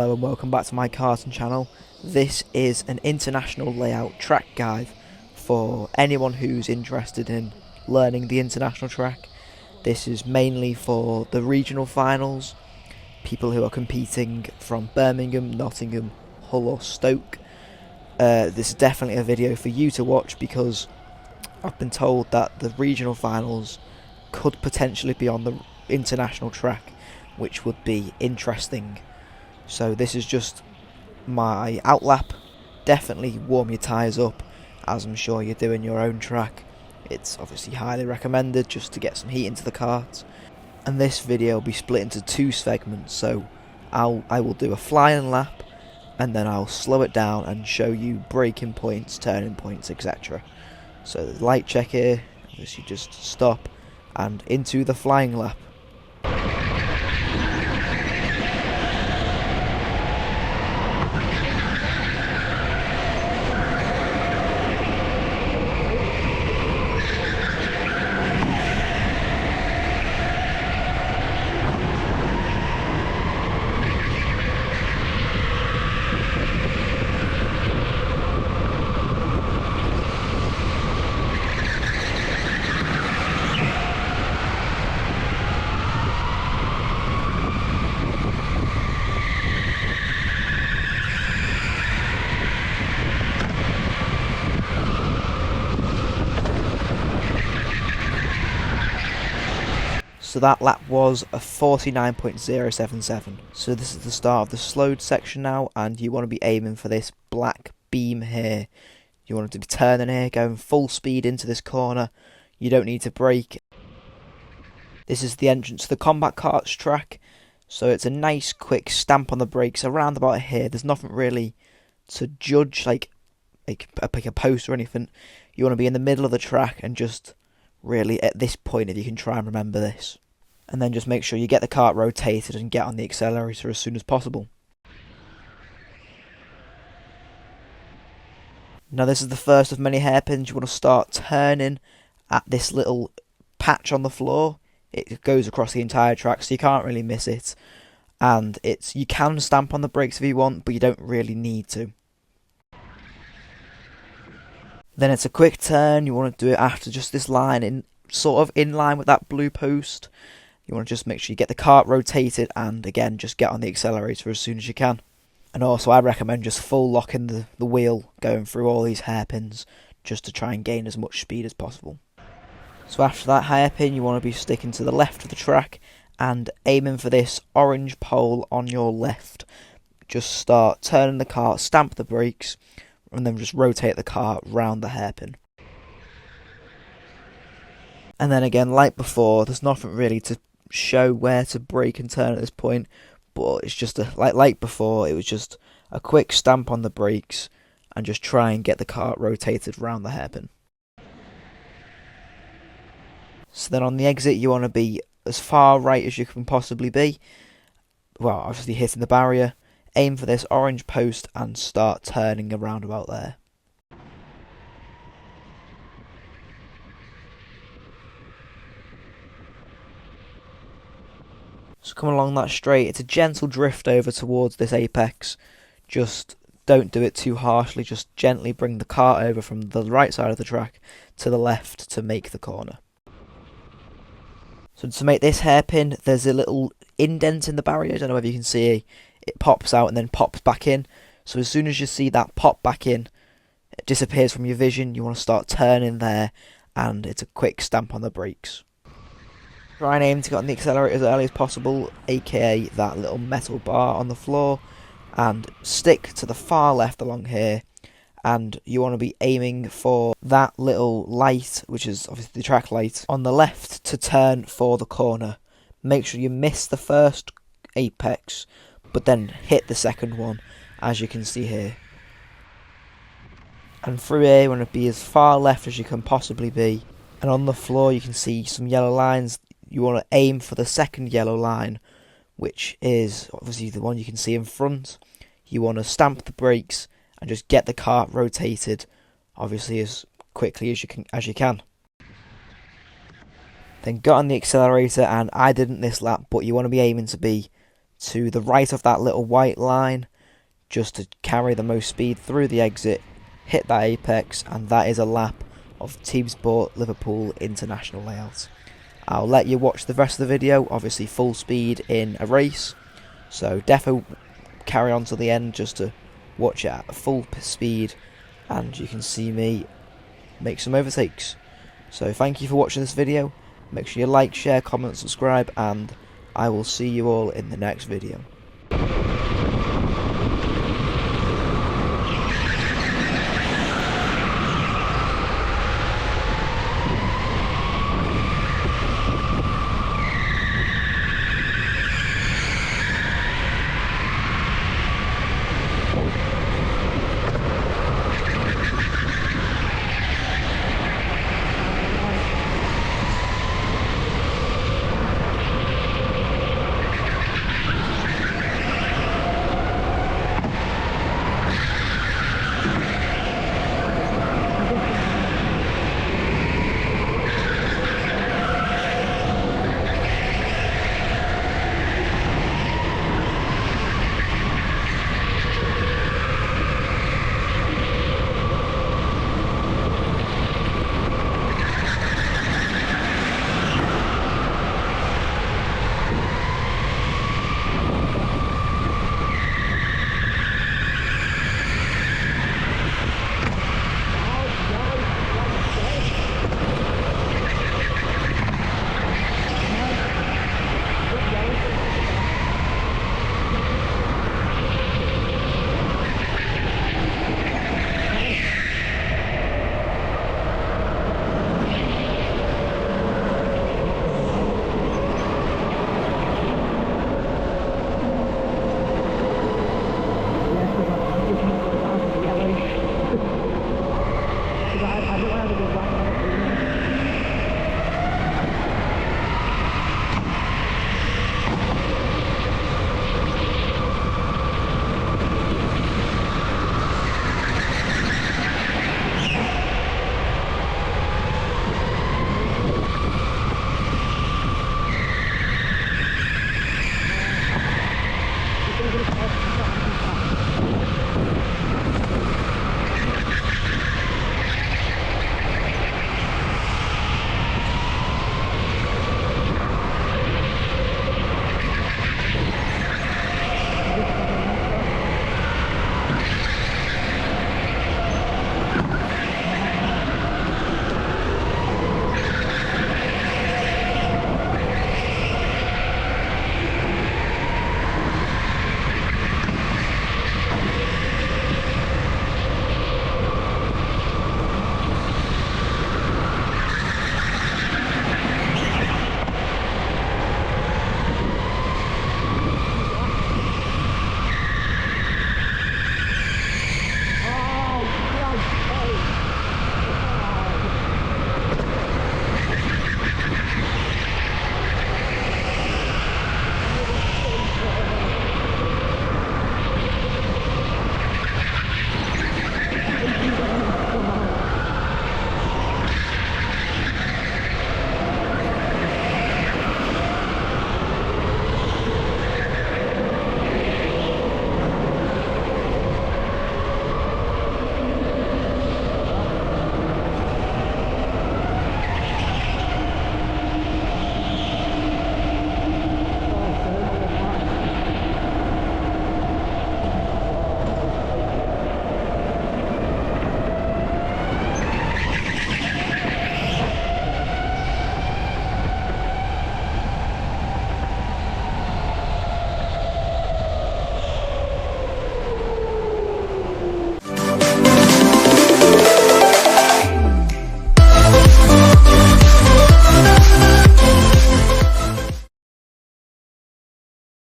Hello and welcome back to my karting channel. This is an international layout track guide for anyone who's interested in learning the international track. This is mainly for the regional finals, people who are competing from Birmingham, Nottingham, Hull or Stoke. This is definitely a video for you to watch because I've been told that the regional finals could potentially be on the international track, which would be interesting. So this is just my outlap. Definitely warm your tyres up, as I'm sure you're doing your own track. It's obviously highly recommended just to get some heat into the kart. And this video will be split into two segments, so I will do a flying lap and then I'll slow it down and show you braking points, turning points, etc. So the light check here, obviously just stop and into the flying lap. So that lap was a 49.077. So this is the start of the slowed section now, and you want to be aiming for this black beam here. You want it to be turning here, going full speed into this corner. You don't need to brake. This is the entrance to the combat karts track. So it's a nice quick stamp on the brakes around about here. There's nothing really to judge, like a post or anything. You want to be in the middle of the track and just really at this point, if you can try and remember this. And then just make sure you get the kart rotated and get on the accelerator as soon as possible. Now this is the first of many hairpins. You want to start turning at this little patch on the floor. It goes across the entire track, so you can't really miss it. And you can stamp on the brakes if you want, but you don't really need to. Then it's a quick turn. You want to do it after just this line, sort of in line with that blue post. You want to just make sure you get the kart rotated and again just get on the accelerator as soon as you can. And also I recommend just full locking the wheel going through all these hairpins just to try and gain as much speed as possible. So after that hairpin you want to be sticking to the left of the track and aiming for this orange pole on your left. Just start turning the kart, stamp the brakes and then just rotate the kart round the hairpin. And then again, like before, there's nothing really to show where to brake and turn at this point, but it's just like before, it was just a quick stamp on the brakes and just try and get the kart rotated round the hairpin. So then on the exit you want to be as far right as you can possibly be, well obviously hitting the barrier, aim for this orange post and start turning around about there. So come along that straight, it's a gentle drift over towards this apex. Just don't do it too harshly, just gently bring the kart over from the right side of the track to the left to make the corner. So to make this hairpin, there's a little indent in the barrier, I don't know whether you can see, it pops out and then pops back in. So as soon as you see that pop back in, it disappears from your vision, you want to start turning there and it's a quick stamp on the brakes. Try and aim to get on the accelerator as early as possible, aka that little metal bar on the floor, and stick to the far left along here, and you want to be aiming for that little light, which is obviously the track light, on the left to turn for the corner. Make sure you miss the first apex, but then hit the second one, as you can see here. And through here you want to be as far left as you can possibly be, and on the floor you can see some yellow lines. You want to aim for the second yellow line, which is obviously the one you can see in front. You want to stamp the brakes and just get the kart rotated, obviously as quickly as you can. Then get on the accelerator, and I didn't this lap, but you want to be aiming to be to the right of that little white line, just to carry the most speed through the exit, hit that apex, and that is a lap of Team Sport Liverpool International layout. I'll let you watch the rest of the video, obviously full speed in a race, so defo carry on to the end just to watch it at full speed, and you can see me make some overtakes. So thank you for watching this video, make sure you like, share, comment, subscribe, and I will see you all in the next video.